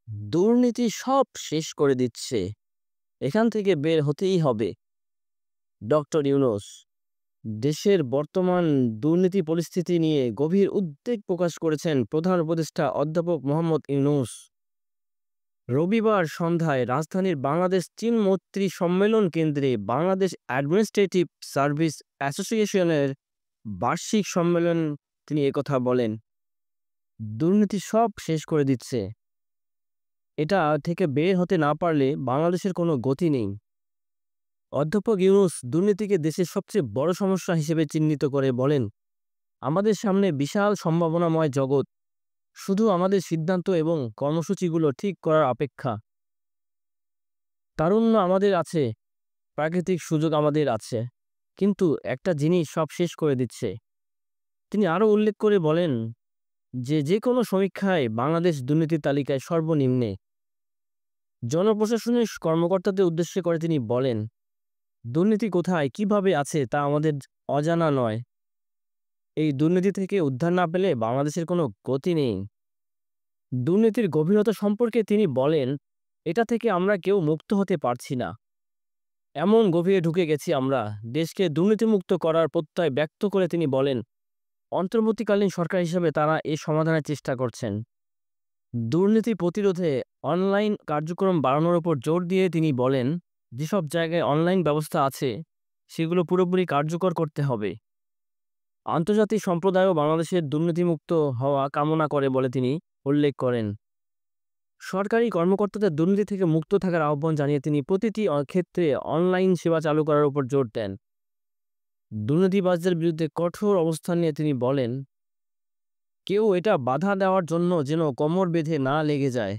দুর্নীতি সব শেষ করে দিচ্ছে। এখান থেকে বের হতেই হবে। ডক্টর ইউনূস দেশের বর্তমান দুর্নীতি পরিস্থিতি নিয়ে গভীর উদ্বেগ প্রকাশ করেছেন প্রধান উপদেষ্টা অধ্যাপক মোহাম্মদ ইউনূস। রবিবার সন্ধ্যায় রাজধানীর বাংলাদেশ চীন মৈত্রী সম্মেলন কেন্দ্রে বাংলাদেশ অ্যাডমিনিস্ট্রেটিভ সার্ভিস অ্যাসোসিয়েশনের বার্ষিক সম্মেলন তিনি একথা বলেন। দুর্নীতি সব শেষ করে দিচ্ছে। এটা থেকে বের হতে না পারলে বাংলাদেশের কোনো গতি নেই। অধ্যাপক ইউনূস দুর্নীতিকে দেশের সবচেয়ে বড় সমস্যা হিসেবে চিহ্নিত করে বলেন, আমাদের সামনে বিশাল সম্ভাবনাময় জগৎ, শুধু আমাদের সিদ্ধান্ত এবং কর্মসূচিগুলো ঠিক করার অপেক্ষা। তারুণ্য আমাদের আছে, প্রাকৃতিক সুযোগ আমাদের আছে, কিন্তু একটা জিনিস সব শেষ করে দিচ্ছে। তিনি আরও উল্লেখ করে বলেন যে কোনো সমীক্ষায় বাংলাদেশ দুর্নীতির তালিকায় সর্বনিম্নে। জনপ্রশাসনের কর্মকর্তাদের উদ্দেশ্য করে তিনি বলেন, দুর্নীতি কোথায় কিভাবে আছে তা আমাদের অজানা নয়। এই দুর্নীতি থেকে উদ্ধার না পেলে বাংলাদেশের কোনো গতি নেই। দুর্নীতির গভীরতা সম্পর্কে তিনি বলেন, এটা থেকে আমরা কেউ মুক্ত হতে পারছি না। এমন গভীরে ঢুকে গেছি আমরা। দেশকে দুর্নীতিমুক্ত করার প্রত্যয় ব্যক্ত করে তিনি বলেন, অন্তর্বর্তীকালীন সরকার হিসেবে তারা এর সমাধানের চেষ্টা করছেন। দুর্নীতি প্রতিরোধে অনলাইন কার্যক্রম বাড়ানোর উপর জোর দিয়ে তিনি বলেন, যেসব জায়গায় অনলাইন ব্যবস্থা আছে সেগুলো পুরোপুরি কার্যকর করতে হবে। আন্তর্জাতিক সম্প্রদায়ও বাংলাদেশের দুর্নীতিমুক্ত হওয়া কামনা করে বলে তিনি উল্লেখ করেন। সরকারি কর্মকর্তাদের দুর্নীতি থেকে মুক্ত থাকার আহ্বান জানিয়ে তিনি প্রতিটি ক্ষেত্রে অনলাইন সেবা চালু করার উপর জোর দেন। দুর্নীতিবাজদের বিরুদ্ধে কঠোর অবস্থান নিয়ে তিনি বলেন, কেউ এটা বাধা দেওয়ার জন্য যেন কোমর বেঁধে না লেগে যায়।